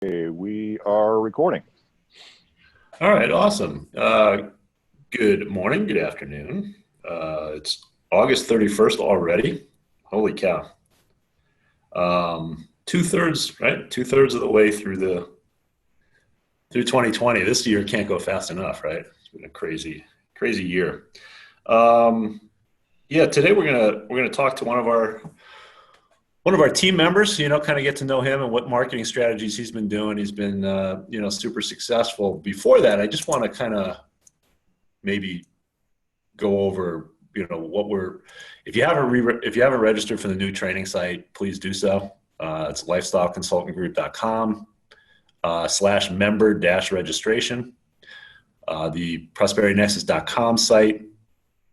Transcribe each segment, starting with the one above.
We are recording. All right, awesome. Good morning, good afternoon. It's August 31st already. Holy cow. Two-thirds, right? Two-thirds of the way through 2020. This year can't go fast enough, right? It's been a crazy, crazy year. Um, yeah, today we're gonna talk to one of our team members, kind of get to know him and what marketing strategies he's been doing. He's been, super successful. Before that, I just want to kind of maybe go over, if you haven't registered for the new training site, please do so. It's lifestyleconsultantgroup.com / member dash registration. The prosperitynexus.com site,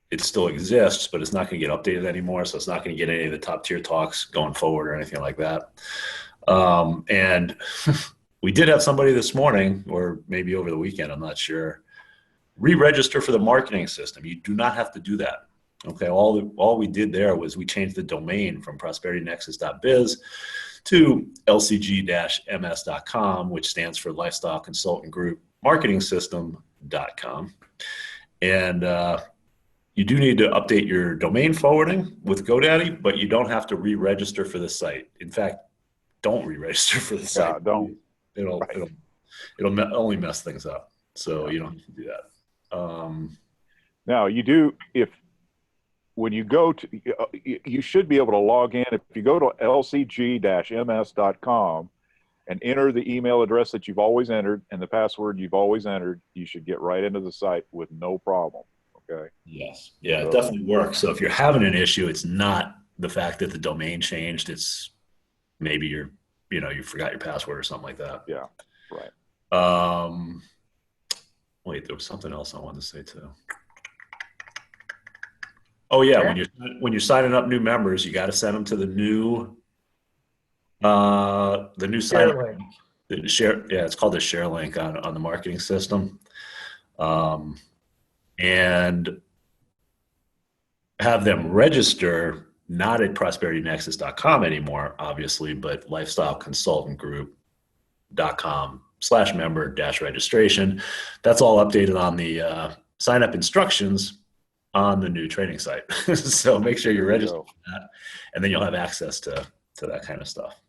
it still exists, but it's not going to get updated anymore. So it's not going to get any of the top tier talks going forward or anything like that. And we did have somebody this morning, or maybe over the weekend, I'm not sure, re-register for the marketing system. You do not have to do that. Okay. All we did there was we changed the domain from prosperitynexus.biz to lcg-ms.com, which stands for Lifestyle Consultant Group Marketing System.com. And, you do need to update your domain forwarding with GoDaddy, but you don't have to re-register for the site. In fact, don't re-register for the site. Yeah, don't. It'll, Right. it'll only mess things up. So Yeah. you don't have to do that. Now you do when you go to you should be able to log in if you go to lcg-ms.com and enter the email address that you've always entered and the password you've always entered. You should get right into the site with no problem. Okay. Yes. Yeah, it So, definitely works. So if you're having an issue, it's not the fact that the domain changed. It's maybe you forgot your password or something like that. yeah, right. Um, Wait, there was something else I wanted to say too. Oh yeah, when you're signing up new members, you got to send them to the new sign up Share link. the share. Yeah, it's called the share link on the marketing system, and have them register not at prosperitynexus.com anymore, obviously, but lifestyleconsultantgroup.com / member dash registration. That's all updated on the sign up instructions on the new training site. So make sure you're There you registered go. for that, and then you'll have access to that kind of stuff.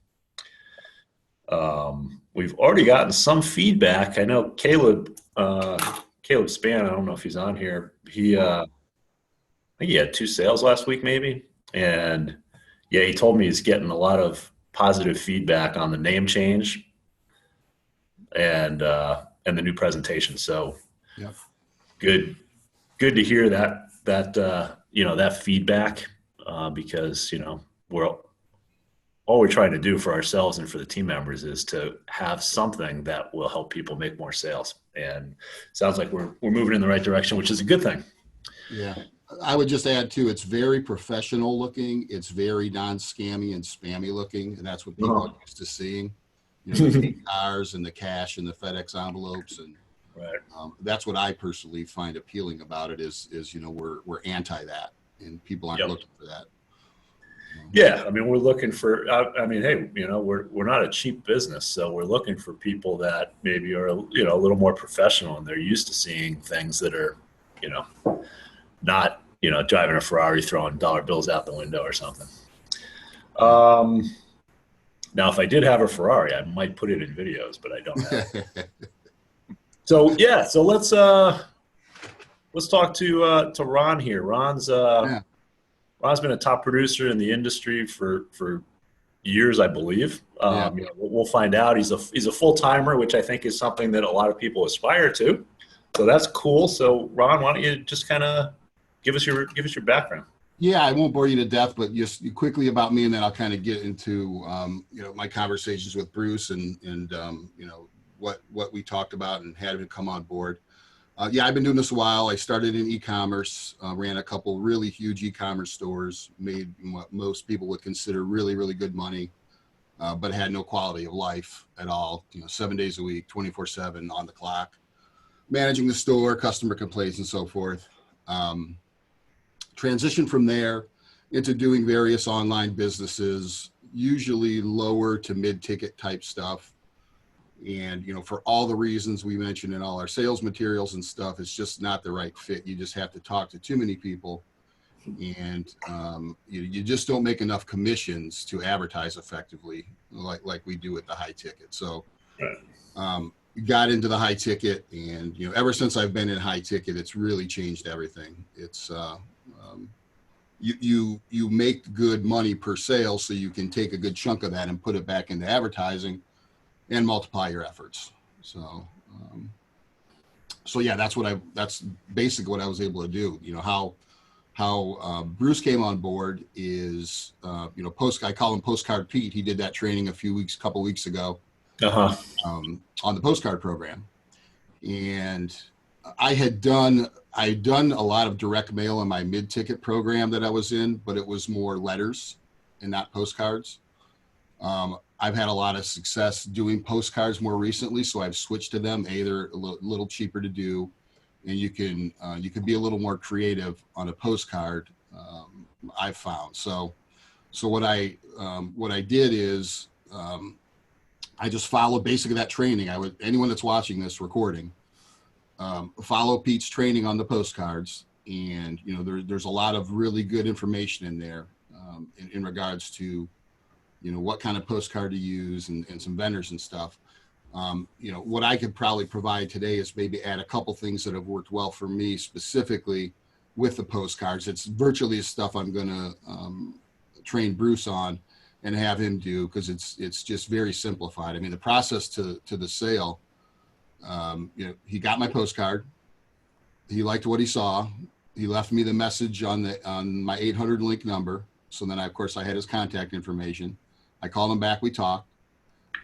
We've already gotten some feedback. I know Caleb Span, I don't know if he's on here. I think he had 2 sales last week, maybe. And yeah, he told me he's getting a lot of positive feedback on the name change and the new presentation. So Yep. good to hear that feedback, because all we're trying to do for ourselves and for the team members is to have something that will help people make more sales. And it sounds like we're moving in the right direction, which is a good thing. Yeah. I would just add too, it's very professional looking. It's very non-scammy and spammy looking. And that's what people are used to seeing. The cars and the cash and the FedEx envelopes. And Right. that's what I personally find appealing about it is we're anti that and people aren't Yep. looking for that. Yeah, I mean, we're looking for. Hey, we're not a cheap business, so we're looking for people that maybe are a little more professional, and they're used to seeing things that are, not driving a Ferrari throwing dollar bills out the window or something. Now, if I did have a Ferrari, I might put it in videos, but I don't have it. So yeah, so let's talk to Ron here. Yeah. Ron's been a top producer in the industry for years, I believe. Yeah. We'll find out. He's a full timer, which I think is something that a lot of people aspire to. So that's cool. So Ron, why don't you just kind of give us your background? Yeah, I won't bore you to death, but just quickly about me, and then I'll kind of get into my conversations with Bruce and what we talked about and had him come on board. I've been doing this a while. I started in e-commerce, ran a couple really huge e-commerce stores, made what most people would consider really, really good money, but had no quality of life at all. 7 days a week, 24/7 on the clock, managing the store, customer complaints, and so forth. Transitioned from there into doing various online businesses, usually lower to mid-ticket type stuff. And, for all the reasons we mentioned in all our sales materials and stuff, it's just not the right fit. You just have to talk to too many people, and you just don't make enough commissions to advertise effectively like we do at the high ticket. So got into the high ticket, and ever since I've been in high ticket, it's really changed everything. It's you make good money per sale, so you can take a good chunk of that and put it back into advertising and multiply your efforts. So yeah, that's basically what I was able to do. How Bruce came on board is, I call him Postcard Pete. He did that training a couple weeks ago on the postcard program. And I'd done a lot of direct mail in my mid-ticket program that I was in, but it was more letters and not postcards. I've had a lot of success doing postcards more recently, so I've switched to them. They're a little cheaper to do, and you can be a little more creative on a postcard. I've found. So what I did is I just followed basically that training. Anyone that's watching this recording, follow Pete's training on the postcards, and there's a lot of really good information in there in regards to what kind of postcard to use and some vendors and stuff. What I could probably provide today is maybe add a couple things that have worked well for me specifically with the postcards. It's virtually the stuff I'm going to train Bruce on and have him do, because it's just very simplified. I mean, the process to the sale, he got my postcard. He liked what he saw. He left me the message on my 800 link number. So then of course I had his contact information. I called him back. We talked.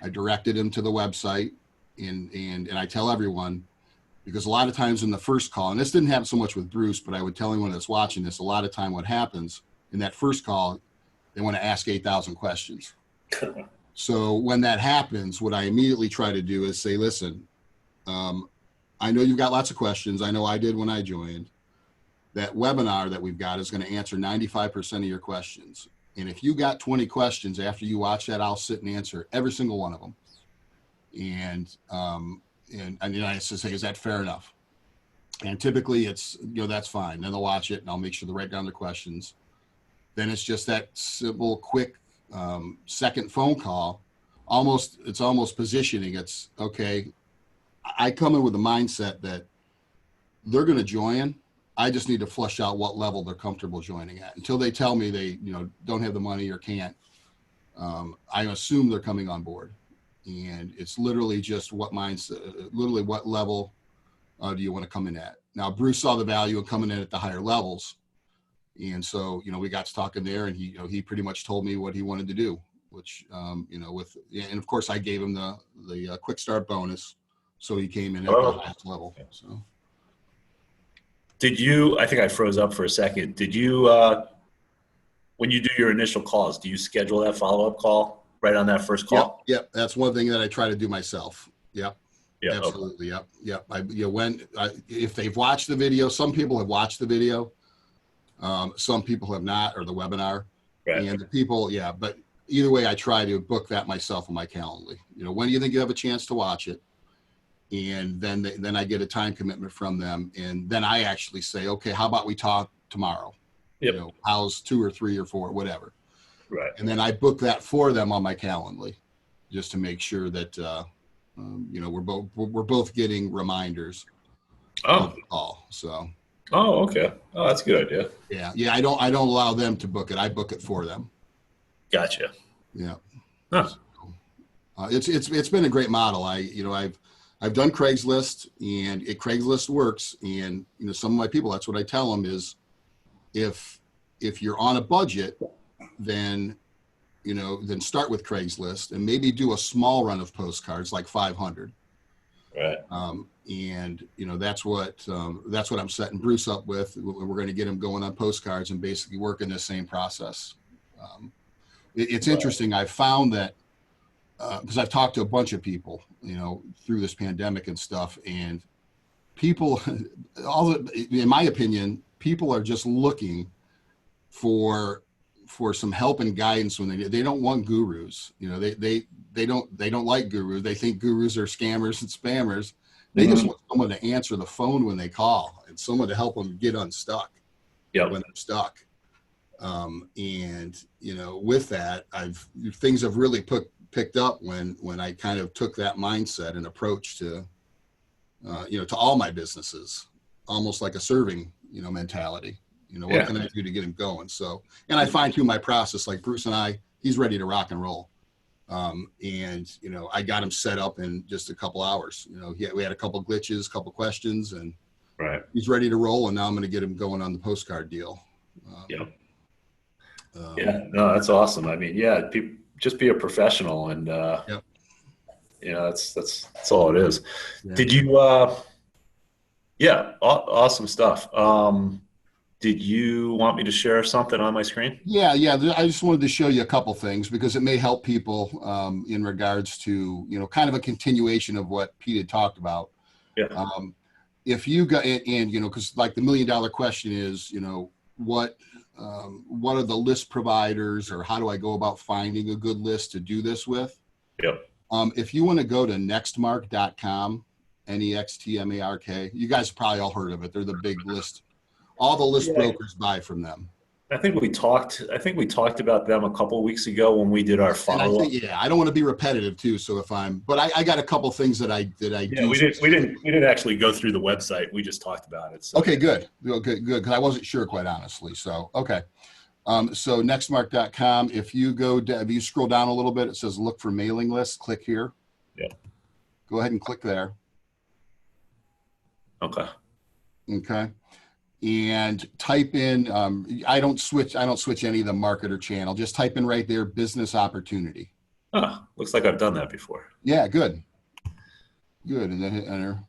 I directed him to the website, and I tell everyone, because a lot of times in the first call, and this didn't happen so much with Bruce, but I would tell anyone that's watching this, a lot of time what happens in that first call, they want to ask 8,000 questions. So when that happens, what I immediately try to do is say, listen, I know you've got lots of questions. I know I did when I joined. That webinar that we've got is going to answer 95% of your questions. And if you got 20 questions after you watch that, I'll sit and answer every single one of them. And I say, is that fair enough? And typically it's, that's fine. Then they'll watch it and I'll make sure to write down the questions. Then it's just that simple, quick second phone call. It's almost positioning. It's okay. I come in with the mindset that they're going to join. I just need to flush out what level they're comfortable joining at. Until they tell me they, don't have the money or can't, I assume they're coming on board. And it's literally just what level do you want to come in at? Now, Bruce saw the value of coming in at the higher levels. And so, we got to talking there, and he pretty much told me what he wanted to do, which, and of course I gave him the quick start bonus. So he came in at the highest level. So. Did you, I think I froze up for a second. Did you, when you do your initial calls, do you schedule that follow-up call right on that first call? Yep. That's one thing that I try to do myself. Yep. Yeah. Absolutely. Okay. Yep. If they've watched the video, some people have watched the video. Some people have not, or the webinar. Right. And the people, but either way, I try to book that myself on my Calendly. When do you think you have a chance to watch it? And then I get a time commitment from them, and then I actually say, okay, how about we talk tomorrow? Yep. How's 2 or 3 or 4, whatever. Right. And then I book that for them on my Calendly, just to make sure that we're both getting reminders of the call. So. Oh, okay. Oh, that's a good idea. Yeah. I don't allow them to book it. I book it for them. Gotcha. Yeah. Huh. It's been a great model. I've done Craigslist, and Craigslist works. And some of my people, that's what I tell them is, if you're on a budget, then start with Craigslist and maybe do a small run of postcards, like 500. Right. And that's what I'm setting Bruce up with. We're going to get him going on postcards and basically working the same process. It's interesting. I've found that because I've talked to a bunch of people, through this pandemic and stuff, and people, in my opinion, people are just looking for for some help and guidance when they don't want gurus. You know, they don't like gurus. They think gurus are scammers and spammers. They just want someone to answer the phone when they call and someone to help them get unstuck when they're stuck. And you know, with that, things have really picked up when I kind of took that mindset and approach to, you know, to all my businesses, almost like a serving, you know, mentality. You know, what can I do to get him going? So, and I fine tune my process. Like Bruce and he's ready to rock and roll. And you know, I got him set up in just a couple hours. You know, we had a couple glitches, couple questions, and he's ready to roll. And now I'm going to get him going on the postcard deal. No, that's awesome. I mean, just be a professional, and you know, that's all it is. Did you? Awesome stuff. Did you want me to share something on my screen? Yeah. I just wanted to show you a couple things because it may help people in regards to, you know, kind of a continuation of what Pete had talked about. If you got, and you know, because like the $1 million question is, you know, what are the list providers, or how do I go about finding a good list to do this with? If you want to go to nextmark.com, NEXTMARK, you guys probably all heard of it. They're the big list. All the list brokers buy from them. I think we talked about them a couple of weeks ago when we did our follow-up. I don't want to be repetitive too. So but I got a couple of things that I do. We didn't actually go through the website. We just talked about it. So. Okay, good. Because I wasn't sure, quite honestly. So, okay. So nextmark.com, if you scroll down a little bit, it says look for mailing lists. Click here. Go ahead and click there. Okay. And type in, I don't switch any of the marketer channel. Just type in right there, business opportunity. Looks like I've done that before. Yeah, good. And then hit enter.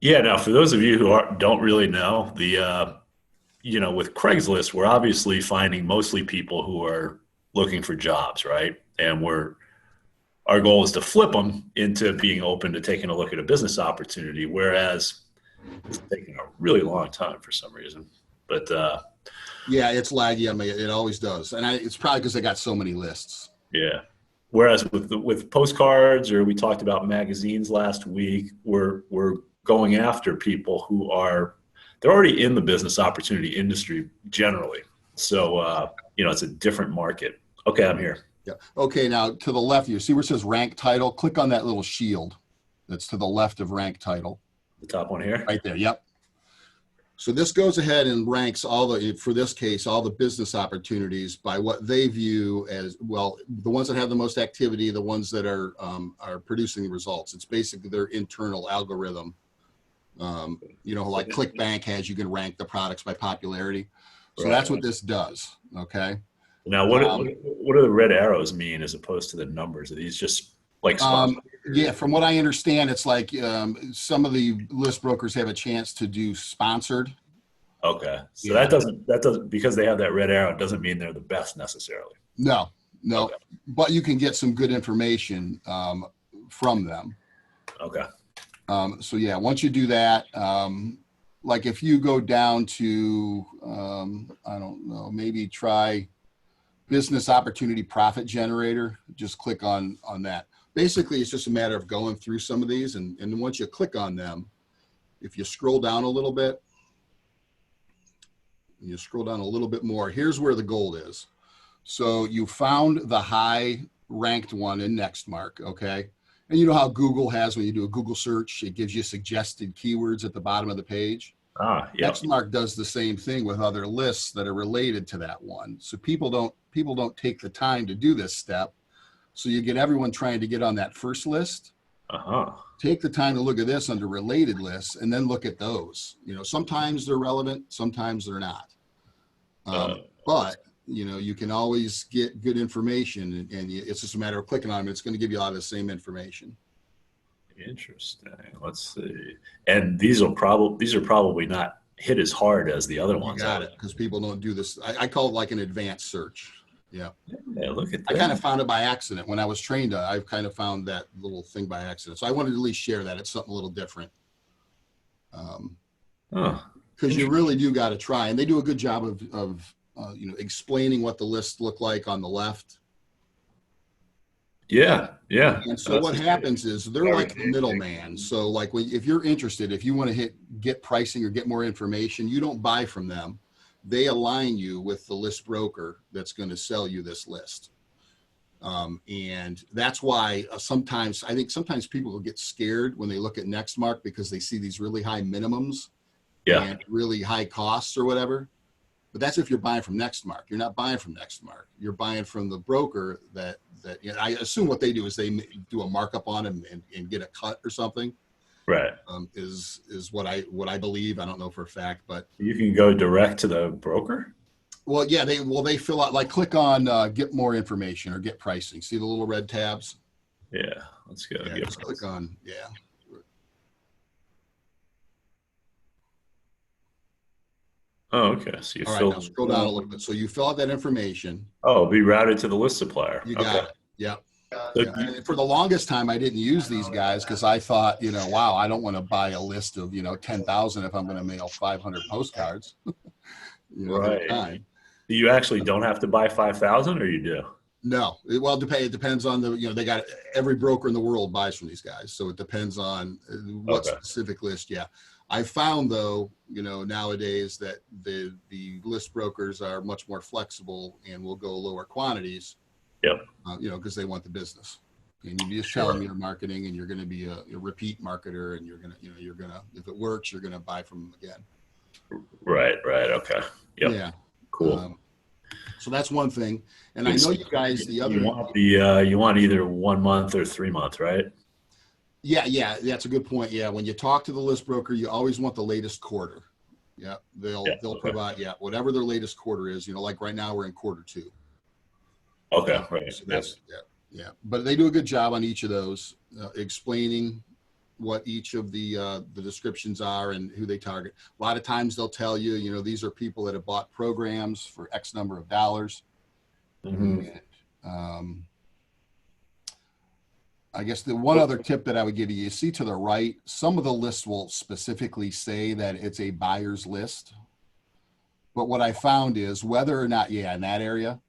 Yeah. Now, for those of you who don't really know, you know, with Craigslist, we're obviously finding mostly people who are looking for jobs, right? And our goal is to flip them into being open to taking a look at a business opportunity, whereas it's taking a really long time for some reason. But it's laggy. I mean, it always does, and it's probably because I got so many lists. Yeah. Whereas with postcards, or we talked about magazines last week, we're going after people who they're already in the business opportunity industry generally. So you know, it's a different market. Okay, I'm here. Yeah. Okay, now to the left, you see where it says rank title? Click on that little shield that's to the left of rank title. The top one here? Right there, yep. So this goes ahead and ranks for this case, all the business opportunities by what they view as, well, the ones that have the most activity, the ones that are producing the results. It's basically their internal algorithm. You know, like ClickBank has, you can rank the products by popularity. So that's what this does, okay? Now, what do the red arrows mean as opposed to the numbers? Are these just like from what I understand, it's like some of the list brokers have a chance to do sponsored. Okay, so that doesn't because they have that red arrow, it doesn't mean they're the best necessarily. No, okay. But you can get some good information from them. Okay. So yeah, once you do that, like if you go down to I don't know, maybe try business opportunity profit generator, just click on that. Basically, it's just a matter of going through some of these, and once you click on them, if you scroll down a little bit, you scroll down a little bit more, here's where the gold is. So you found the high ranked one in Nextmark, okay? And you know how Google has, when you do a Google search, it gives you suggested keywords at the bottom of the page. Nextmark does the same thing with other lists that are related to that one. So people don't take the time to do this step. So you get everyone trying to get on that first list. Take the time to look at this under related lists, and then look at those. You know, sometimes they're relevant, sometimes they're not. But you know, you can always get good information, and it's just a matter of clicking on them. It's going to give you a lot of the same information. Interesting. Let's see. And these are probably not hit as hard as the other ones. You got it, because people don't do this. I call it like an advanced search. Yeah. Look at that. I kind of found it by accident when I was trained. I've kind of found that little thing by accident. So I wanted to at least share that. It's something a little different. And because you really do got to try, and they do a good job of explaining what the lists look like on the left. Yeah. And so what happens is they're like the middleman. So like if you're interested, if you want to get pricing or get more information, you don't buy from them. They align you with the list broker that's going to sell you this list. And that's why sometimes people will get scared when they look at Nextmark because they see these really high minimums and really high costs or whatever. But that's if you're buying from Nextmark. You're not buying from Nextmark. You're buying from the broker that I assume what they do is they do a markup on them and get a cut or something. Right. Is what I believe. I don't know for a fact, but you can go direct to the broker. Well, yeah, they fill out, like, click on get more information or get pricing. See the little red tabs? Yeah, let's go. Yeah, just click on, yeah. Oh, okay. So you All right, now scroll down a little bit. So you fill out that information. Oh, be routed to the list supplier. You got it. Yeah. And for the longest time, I didn't use these guys because I thought, wow, I don't want to buy a list of 10,000 if I'm going to mail 500 postcards. Right. Time. You actually don't have to buy 5,000, or you do? No. It depends on they got every broker in the world buys from these guys. So it depends on what specific list. Yeah. I found though, nowadays that the list brokers are much more flexible and will go lower quantities. Yep. Because they want the business. And you just tell them you're marketing and you're going to be a repeat marketer, and you're going to, if it works, you're going to buy from them again. Right. Okay. Yep. Yeah. Cool. So that's one thing. And I know you guys, the other. You want either 1 month or 3 months, right? Yeah. That's a good point. Yeah. When you talk to the list broker, you always want the latest quarter. Yeah. They'll provide, whatever their latest quarter is, like right now we're in quarter 2. Okay. Right. So that's, yeah. But they do a good job on each of those, explaining what each of the descriptions are and who they target. A lot of times they'll tell you, these are people that have bought programs for X number of dollars. Mm-hmm. And, I guess the one other tip that I would give you see to the right, some of the lists will specifically say that it's a buyer's list. But what I found is whether or not, in that area,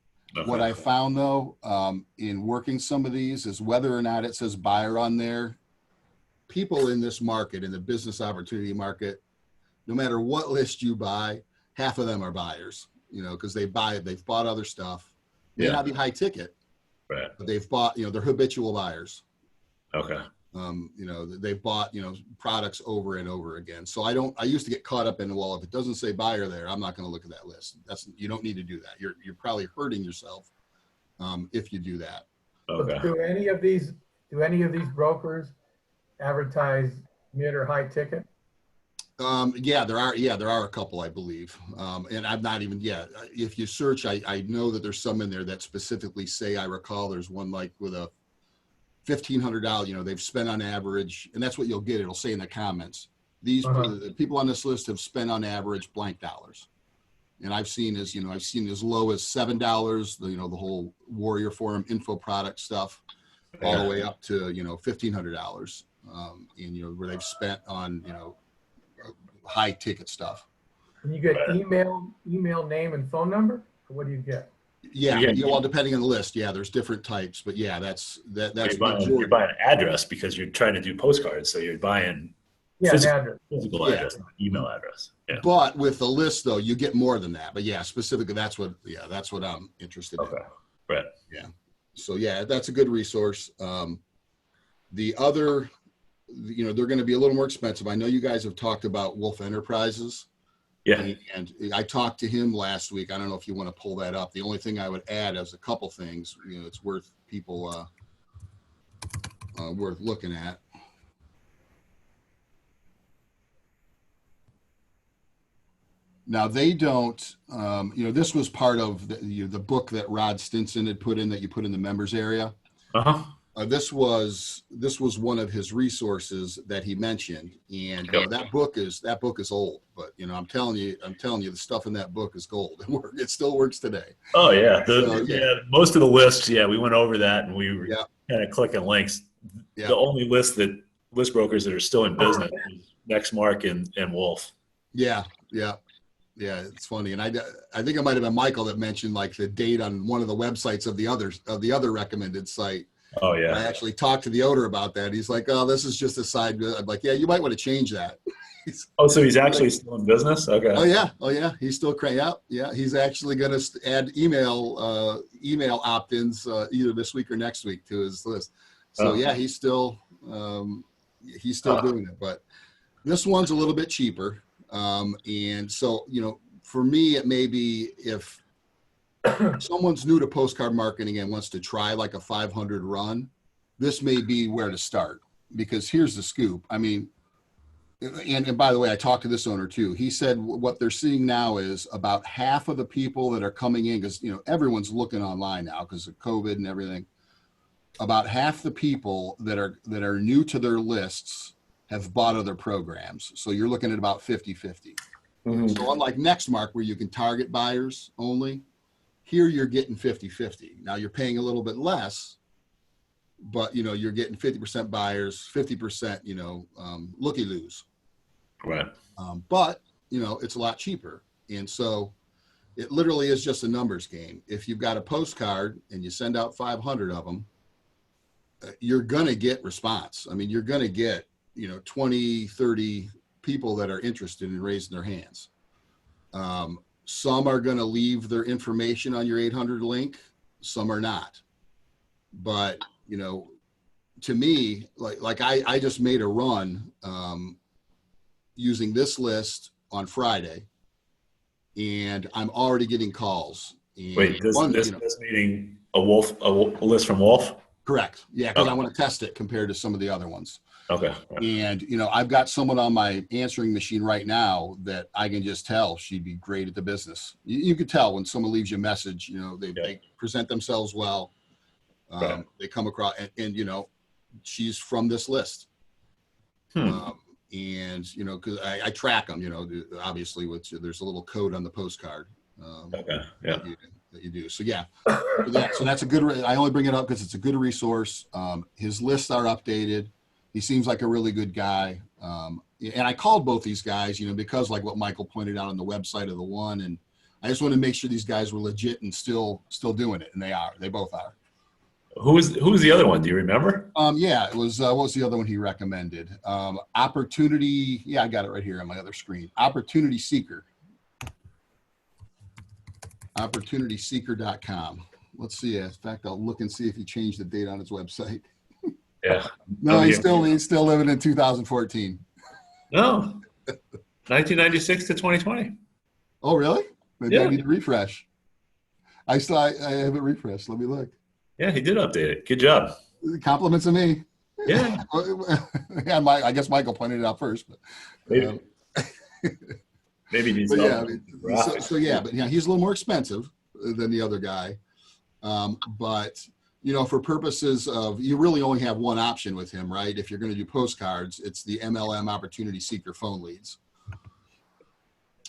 what I found though, in working some of these is whether or not it says buyer on there, people in this market, in the business opportunity market, no matter what list you buy, half of them are buyers, because they've bought other stuff. May not be high ticket, right? But they've bought, they're habitual buyers. Okay. They've bought, products over and over again. So I used to get caught up in, well, if it doesn't say buyer there, I'm not going to look at that list. You don't need to do that. You're probably hurting yourself if you do that. Okay. Do any of these brokers advertise mid or high ticket? There are a couple, I believe. And I'm not even, if you search, I know that there's some in there that specifically say, I recall there's one like with a $1,500, they've spent on average, and that's what you'll get. It'll say in the comments, these the people on this list have spent on average blank dollars. And I've seen as low as $7, the whole Warrior Forum info product stuff, all the way up to, $1,500. And, where they've spent on, high ticket stuff. And you get email, name, and phone number? Or what do you get? Well, depending on the list, there's different types, but that's you're buying an address because you're trying to do postcards, so you're buying physical address, not email address. Yeah. But with the list though, you get more than that. But specifically, that's what I'm interested in. Right. Yeah. So that's a good resource. The other, they're going to be a little more expensive. I know you guys have talked about Wolf Enterprises. Yeah. And I talked to him last week. I don't know if you want to pull that up. The only thing I would add is a couple things, it's worth people, worth looking at. Now they don't, this was part of the book that Rod Stinson had put in that you put in the members area. This was one of his resources that he mentioned, and that book is old, but I'm telling you, the stuff in that book is gold. It still works today. Oh yeah, most of the lists, we went over that, and we were kind of clicking links. Yeah. The only list brokers that are still in business is Nextmark and Wolf. Yeah, Yeah. Yeah. It's funny. And I think it might've been Michael that mentioned like the date on one of the websites of the other recommended site. Oh I yeah. actually talked to the owner about that. He's like, oh, this is just a side. I'm like, yeah, you might want to change that. Oh, so he's actually still in business? Okay. Oh yeah. Oh yeah. He's still yeah. He's actually going to add email opt-ins either this week or next week to his list. So yeah, he's still doing it, but this one's a little bit cheaper. And so, for me, it may be if someone's new to postcard marketing and wants to try like a 500 run, this may be where to start, because here's the scoop. I mean, and by the way, I talked to this owner too. He said what they're seeing now is about half of the people that are coming in, because everyone's looking online now because of COVID and everything. About half the people that are new to their lists have bought other programs. So you're looking at about 50-50. Mhm. So unlike Nextmark, where you can target buyers only, here you're getting 50-50. Now you're paying a little bit less, but you're getting 50% buyers, 50% looky-loos. Right. But it's a lot cheaper, and so it literally is just a numbers game. If you've got a postcard and you send out 500 of them, you're gonna get response. I mean, you're gonna get 20, 30 people that are interested in raising their hands. Some are gonna leave their information on your 800 link, some are not. But to me, like I just made a run using this list on Friday, and I'm already getting calls. And Wait, this meeting a list from Wolf? Correct. Yeah, because I Okay. want to test it compared to some of the other ones. Okay. Right. And I've got someone on my answering machine right now that I can just tell she'd be great at the business. You could tell when someone leaves you a message. They present themselves well. Right. They come across, and she's from this list. And because I track them, obviously there's a little code on the postcard. Okay. Yeah. That you do. So yeah, so that's a good. I only bring it up because it's a good resource. His lists are updated. He seems like a really good guy. And I called both these guys, because like what Michael pointed out on the website of the one, and I just want to make sure these guys were legit and still doing it, and they are. They both are. Who was the other one? Do you remember? Yeah, it was. What was the other one he recommended? Opportunity. Yeah, I got it right here on my other screen. Opportunity Seeker. OpportunitySeeker.com. Let's see. In fact, I'll look and see if he changed the date on his website. Yeah. No, he's still living in 2014. No. 1996 to 2020. Oh, really? Maybe Yeah. I need to refresh. I haven't refreshed. Let me look. Yeah, he did update it. Good job. Compliments of me. Yeah. Yeah, I guess Michael pointed it out first. But, Maybe. Maybe he's but yeah, he's a little more expensive than the other guy. But for purposes of, you really only have one option with him, right? If you're going to do postcards, it's the MLM Opportunity Seeker phone leads.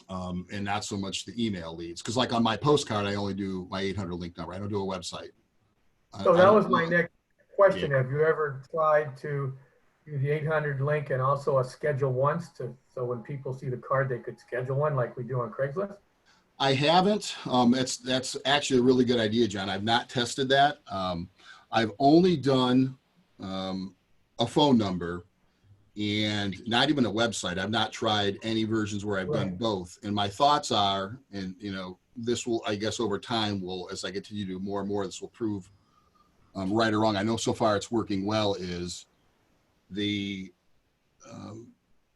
And not so much the email leads. Because like on my postcard, I only do my 800 link number. I don't do a website. So that was my next question. Yeah. Have you ever tried to do the 800 link and also a schedule once so when people see the card, they could schedule one like we do on Craigslist? I haven't. That's actually a really good idea, John. I've not tested that. I've only done a phone number and not even a website. I've not tried any versions where I've done both. And my thoughts are, and this will, I guess, over time as I continue to do more and more, this will prove right or wrong. I know so far it's working well. Is they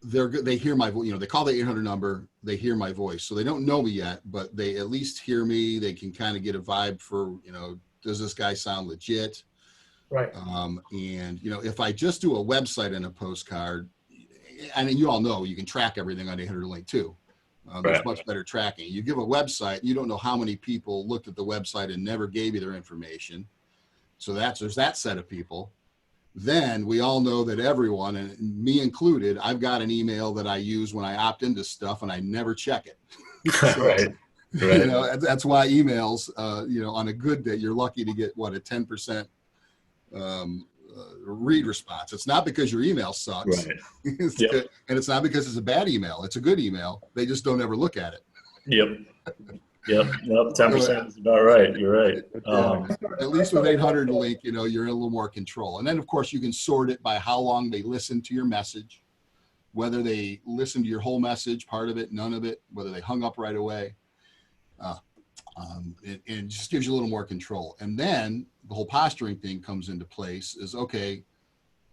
hear my voice, they call the 800 number, they hear my voice. So they don't know me yet, but they at least hear me. They can kind of get a vibe for, does this guy sound legit? Right. And, if I just do a website and a postcard, and you all know, you can track everything on 800 link too. There's much better tracking. You give a website, you don't know how many people looked at the website and never gave you their information. So there's that set of people. Then we all know that everyone, and me included, I've got an email that I use when I opt into stuff and I never check it. Right. That's why emails, on a good day, you're lucky to get a 10% read response. It's not because your email sucks. Right. It's Yep. good. And it's not because it's a bad email. It's a good email. They just don't ever look at it. Yep. Yep. 10% is about right. You're right. At least with 800 link, you know, you're in a little more control. And then of course you can sort it by how long they listen to your message, whether they listen to your whole message, part of it, none of it, whether they hung up right away. And just gives you a little more control. And then the whole posturing thing comes into place is, okay,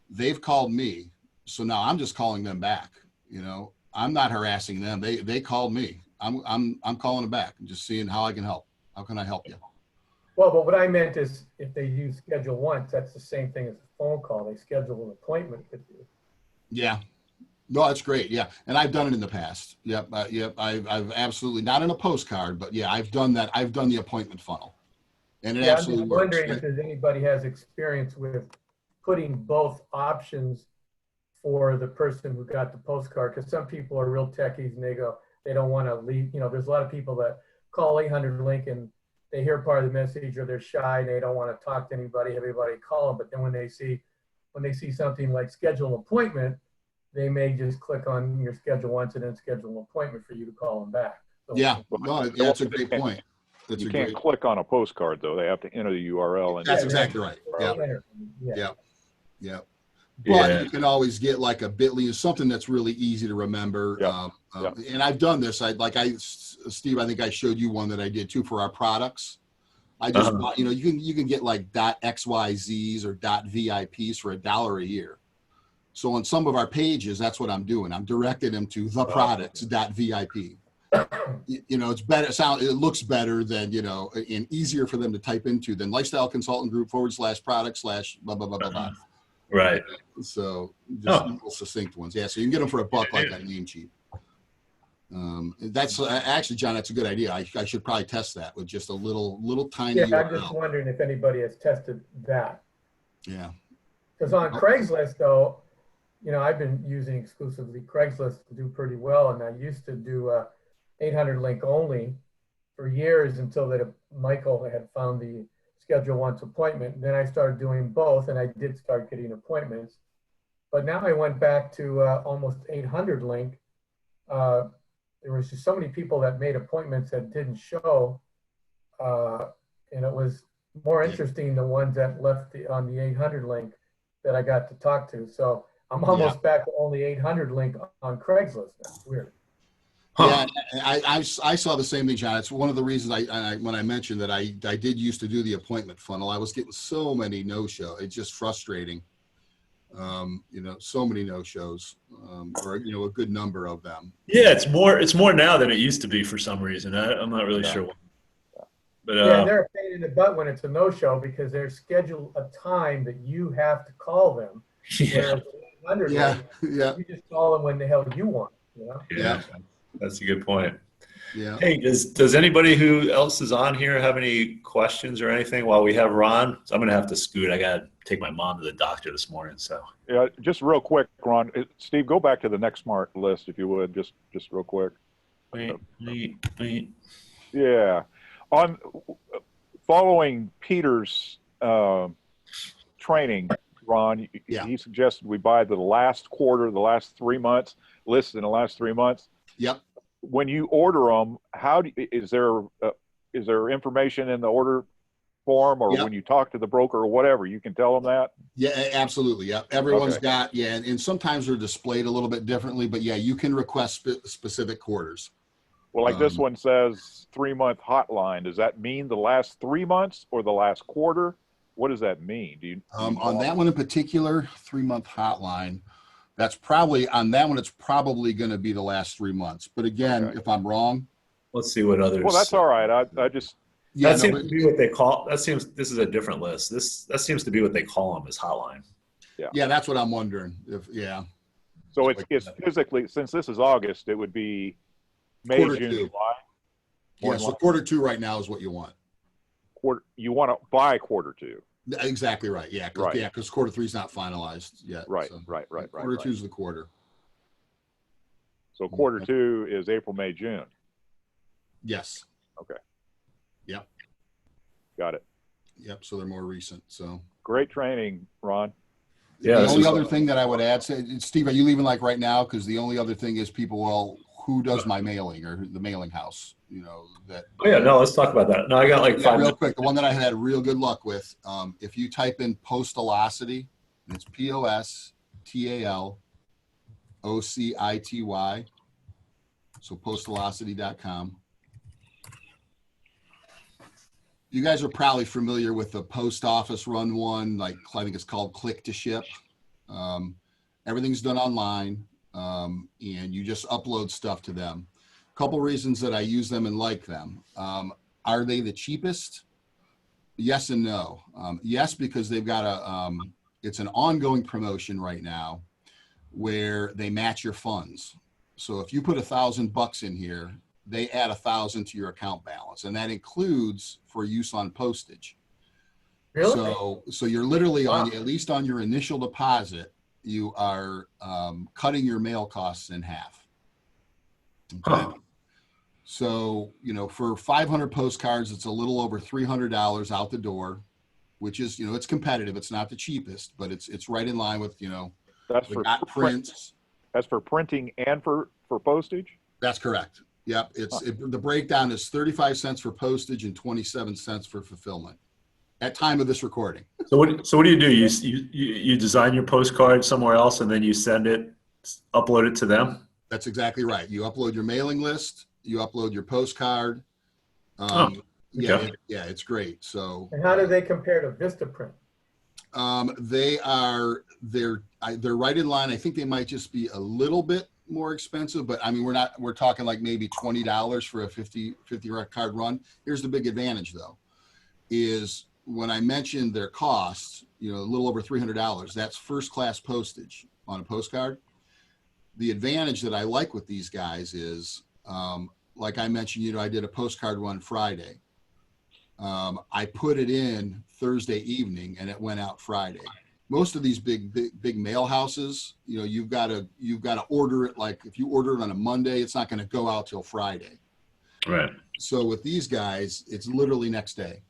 they've called me. So now I'm just calling them back. You know, I'm not harassing them. They called me. I'm calling them back and just seeing how I can help. How can I help you? Well, but what I meant is if they use schedule once, that's the same thing as a phone call. They schedule an appointment with you. Yeah. No, that's great. Yeah. And I've done it in the past. Yep. Yep. I've absolutely, not in a postcard, but yeah, I've done that. I've done the appointment funnel, and it Yeah, I'm absolutely just works. wondering if there's anybody has experience with putting both options for the person who got the postcard, because some people are real techies and they don't want to leave. You know, there's a lot of people that call 800 link and they hear part of the message, or they're shy and they don't want to talk to anybody, have anybody call them. But then when they see something like schedule an appointment, they may just click on your schedule once and then schedule an appointment for you to call them back. So, Yeah. No, that's a great point. You can't click on a postcard though. They have to enter the URL. And That's exactly right. Yeah. Yeah. Yeah. But you can always get like a bit.ly, something that's really easy to remember. And I've done this. Steve, I think I showed you one that I did too for our products. I just, you know, you can get like .xyzs or .vips for $1 a year. So on some of our pages, that's what I'm doing. I'm directing them to theproducts.vip. You know, it's better. It looks better than, you know, and easier for them to type into than lifestyle consultant group /product/ blah, blah, blah, blah, blah. Right. So just little succinct ones. Yeah. So you can get them for $1 like that Namecheap. That's actually, John, that's a good idea. I should probably test that with just a little tiny Yeah, URL. I'm just wondering if anybody has tested that. Yeah. Because on Craigslist, though, you know, I've been using exclusively Craigslist to do pretty well. And I used to do 800 link only for years until Michael had found the schedule once appointment. And then I started doing both, and I did start getting appointments. But now I went back to almost 800 link. There was just so many people that made appointments that didn't show. And it was more interesting the ones that left on the 800 link that I got to talk to. So I'm almost back to only 800 link on Craigslist. That's weird. Yeah, I saw the same thing, John. It's one of the reasons when I mentioned that I did used to do the appointment funnel. I was getting so many no-show. It's just frustrating. You know, so many no-shows, or you know, a good number of them. Yeah, it's more now than it used to be for some reason. I'm not really sure. But yeah, they're a pain in the butt when it's a no-show because they're scheduled a time that you have to call them. Yeah. You just call them when the hell you want. You know? Yeah. That's a good point. Yeah. Hey, does anybody who else is on here have any questions or anything while we have Ron? So I'm going to have to scoot. I got to take my mom to the doctor this morning. So yeah, just real quick, Ron, Steve, go back to the next smart list if you would, just real quick. Wait. Yeah, on following Peter's training, Ron, he suggested we buy the last quarter, the last 3 months list in the last 3 months. Yep. When you order them, is there information in the order form, or when you talk to the broker or whatever, you can tell them that? Yeah, absolutely. Yeah, everyone's got and sometimes they're displayed a little bit differently, but yeah, you can request specific quarters. Well, like this one says 3-month hotline. Does that mean the last 3 months or the last quarter? What does that mean? Do you on that one in particular, 3-month hotline? That's probably on that one. It's probably going to be the last 3 months. But again, if I'm wrong, let's see what others. Well, that's all right. I just that seems to be what they call. This is a different list. That seems to be what they call them as hotline. Yeah, that's what I'm wondering. So it's physically, since this is August, it would be May, quarter June, 2. July. Yeah, so quarter 2 right now is what you want. You want to buy quarter 2. Exactly right. Yeah, because quarter 3 is not finalized yet. Right. Quarter 2 is the quarter. So quarter 2 is April, May, June. Yes. Okay. Yep. Got it. Yep. So they're more recent. So great training, Ron. Yeah, The this only was other thing that I would add, Steve, are you leaving like right now? Because the only other thing is people, well, who does my mailing or the mailing house? That. Oh yeah, no, let's talk about that. No, I got like Yeah, 5 real minutes. quick. The one that I had real good luck with, if you type in Postalocity, and it's POSTALOCITY, so postalocity.com. You guys are probably familiar with the post office run one, like I think it's called Click to Ship. Everything's done online, and you just upload stuff to them. A couple reasons that I use them and like them. Are they the cheapest? Yes and no. Yes, because they've got it's an ongoing promotion right now where they match your funds. So if you put $1,000 in here, they add 1,000 to your account balance, and that includes for use on postage. Really? So you're literally on, at least on your initial deposit, you are cutting your mail costs in half. Okay. Huh. So, for 500 postcards, it's a little over $300 out the door, which is, it's competitive. It's not the cheapest, but it's right in line with, That's we for got prints. That's for printing and for postage. That's correct. Yep. The breakdown is 35 cents for postage and 27 cents for fulfillment at time of this recording. So what do you do? You design your postcard somewhere else and then you send it, upload it to them? That's exactly right. You upload your mailing list, you upload your postcard. Okay. It's great. So, And how do they compare to Vistaprint? They're right in line. I think they might just be a little bit more expensive, but I mean, we're talking like maybe $20 for a 50 card run. Here's the big advantage though, is when I mentioned their costs, a little over $300, that's first class postage on a postcard. The advantage that I like with these guys is, like I mentioned, I did a postcard run Friday. I put it in Thursday evening and it went out Friday. Most of these big mail houses, you've got to order it. Like if you order it on a Monday, it's not going to go out till Friday. Right. So with these guys, it's literally next day.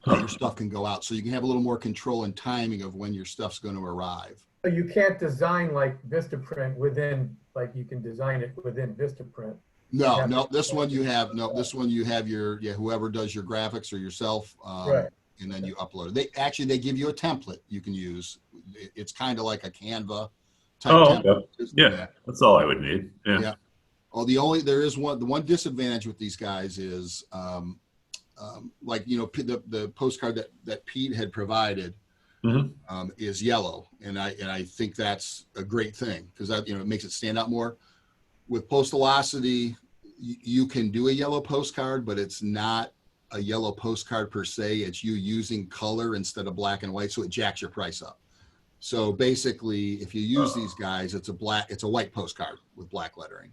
Your stuff can go out, so you can have a little more control and timing of when your stuff's going to arrive. So you can't design like Vistaprint like you can design it within Vistaprint. No, this one you have your, whoever does your graphics or yourself, Right. And then you upload it. They give you a template you can use. It's kind of like a Canva type template. Okay. Yeah, that's all I would need. Yeah. Oh, the one disadvantage with these guys is, the postcard that Pete had provided, is yellow, and I think that's a great thing because that it makes it stand out more. With Postalocity, you can do a yellow postcard, but it's not a yellow postcard per se. It's you using color instead of black and white, so it jacks your price up. So basically, if you use these guys, it's a white postcard with black lettering.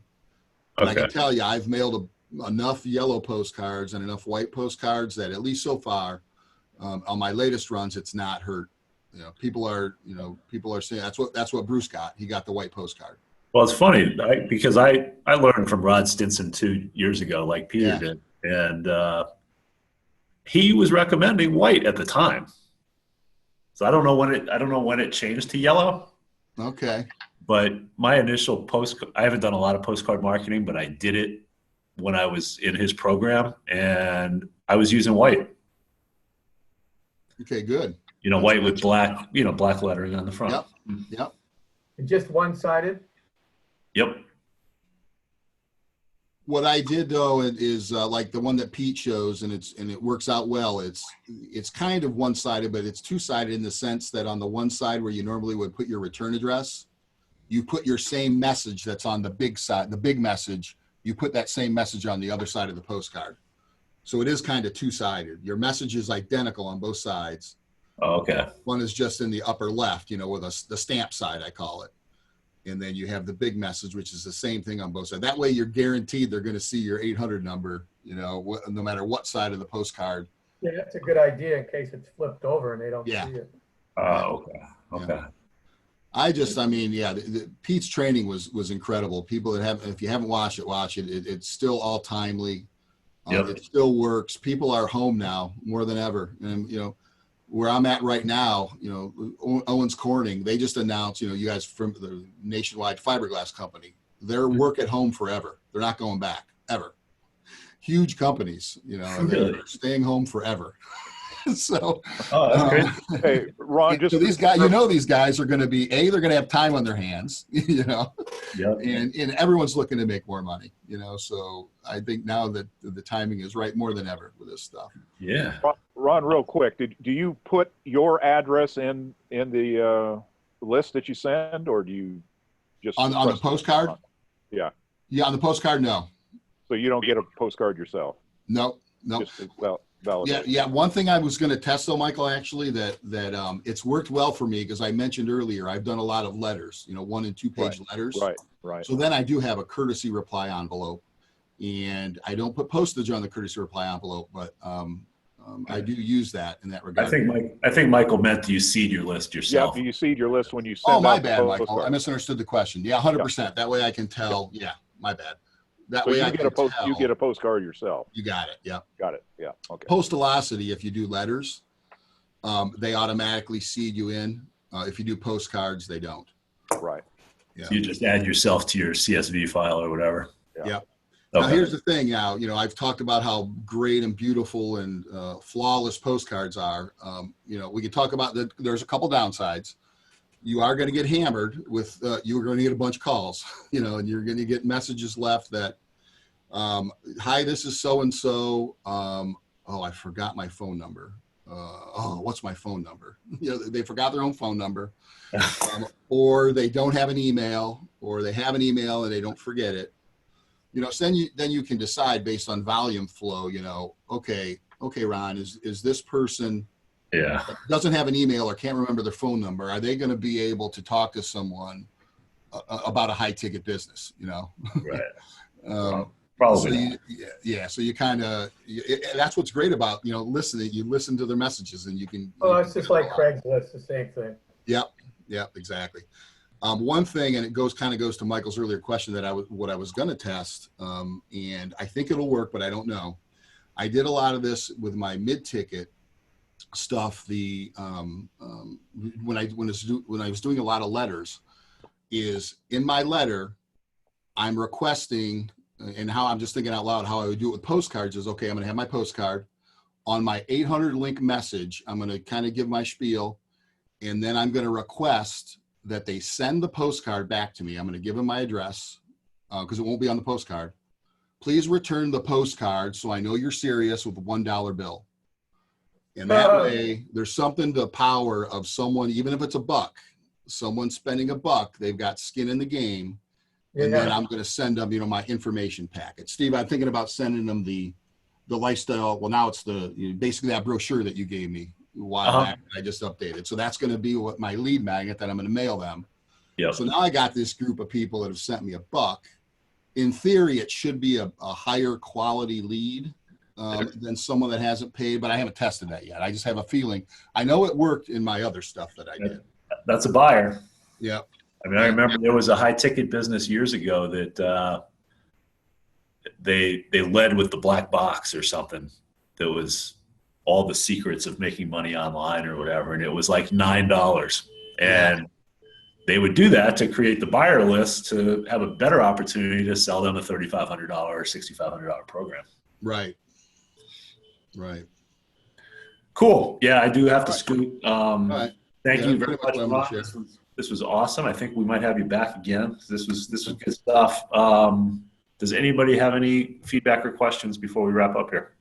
And I can tell you, I've mailed enough yellow postcards and enough white postcards that at least so far, on my latest runs, it's not hurt. People are saying that's what Bruce got. He got the white postcard. Well, it's funny because I learned from Rod Stinson 2 years ago, like Peter did, and he was recommending white at the time. So I don't know when it changed to yellow. Okay. But my initial I haven't done a lot of postcard marketing, but I did it when I was in his program, and I was using white. Okay, good. White with black, black lettering on the front. Yep. And just one-sided? Yep. What I did though is like the one that Pete shows, and it works out well. It's kind of one-sided, but it's two-sided in the sense that on the one side where you normally would put your return address, you put your same message that's on the big side, the big message. You put that same message on the other side of the postcard. So it is kind of two-sided. Your message is identical on both sides. Oh, okay. One is just in the upper left, with the stamp side, I call it. And then you have the big message, which is the same thing on both sides. That way you're guaranteed they're going to see your 800 number, no matter what side of the postcard. Yeah, that's a good idea in case it's flipped over and they don't see it. Oh, okay. Yeah. Pete's training was incredible. People if you haven't watched it, watch it. It's still all timely. It still works. People are home now more than ever. And, where I'm at right now, Owens Corning, they just announced, you guys from the nationwide fiberglass company, they're work at home forever. They're not going back ever. Huge companies, they're staying home forever. So, that's great. Hey, Ron, just so these guys, these guys are going to be, they're going to have time on their hands, Yep. and everyone's looking to make more money, so I think now that the timing is right more than ever with this stuff. Yeah. Ron, real quick, do you put your address in the list that you send, or do you just on the postcard? Yeah. Yeah, on the postcard, no. So you don't get a postcard yourself? No. Just validate. Yeah. One thing I was going to test though, Michael, actually, that it's worked well for me because I mentioned earlier I've done a lot of letters, 1 and 2 page letters. Right. So then I do have a courtesy reply envelope, and I don't put postage on the courtesy reply envelope, but I do use that in that regard. I think Michael meant you seed your list yourself. Yeah, do you seed your list when you send Oh, my out bad, the Michael. postcard? I misunderstood the question. Yeah, 100%. That way I can tell. Yeah, my bad. That So way you get a postcard yourself. You got it. Yeah. Got it. Yeah. Okay. Postalocity, if you do letters, they automatically seed you in. If you do postcards, they don't. Right. Yeah. So you just add yourself to your CSV file or whatever. Yeah. Yep. Okay. Now here's the thing. Now I've talked about how great and beautiful and flawless postcards are. We can talk about that. There's a couple downsides. You are going to get hammered with. You're going to get a bunch of calls. And you're going to get messages left that, "Hi, this is so and so. Oh, I forgot my phone number. What's my phone number?" They forgot their own phone number, or they don't have an email, or they have an email and they don't forget it. So then you can decide based on volume flow. Okay, Ron, is this person doesn't have an email or can't remember their phone number? Are they going to be able to talk to someone about a high ticket business? Right. Probably. So so you kind of that's what's great about listening. You listen to their messages and you can. It's just like Craigslist, the same thing. Yep, exactly. One thing, and it goes to Michael's earlier question that I was going to test, and I think it'll work, but I don't know. I did a lot of this with my mid-ticket stuff. When I was doing a lot of letters, is in my letter, I'm requesting, and how I'm just thinking out loud how I would do it with postcards is, okay, I'm going to have my postcard on my 800 link message. I'm going to kind of give my spiel, and then I'm going to request that they send the postcard back to me. I'm going to give them my address because it won't be on the postcard. Please return the postcard so I know you're serious with a $1 bill. And that way there's something to the power of someone, even if it's a buck, someone spending a buck, they've got skin in the game. And then I'm going to send them, my information packet. Steve, I'm thinking about sending them the lifestyle. Well, now it's basically that brochure that you gave me a while back. I just updated. So that's going to be what my lead magnet that I'm going to mail them. Yep. So now I got this group of people that have sent me a buck. In theory, it should be a higher quality lead than someone that hasn't paid, but I haven't tested that yet. I just have a feeling. I know it worked in my other stuff that I did. That's a buyer. Yep. I remember there was a high ticket business years ago that they led with the black box or something. That was all the secrets of making money online or whatever, and it was like $9. And they would do that to create the buyer list to have a better opportunity to sell them a $3,500 or $6,500 program. Right. Cool. Yeah, I do have to scoot. Thank you very much, Ron. This was awesome. I think we might have you back again. This was good stuff. Does anybody have any feedback or questions before we wrap up here?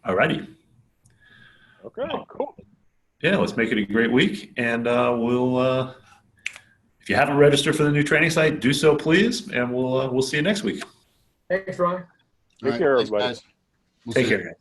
All righty. Okay, cool. Yeah, let's make it a great week. And we'll, if you haven't registered for the new training site, do so, please. And we'll see you next week. Thanks, Ron. Take care, everybody. We'll Take see you. care.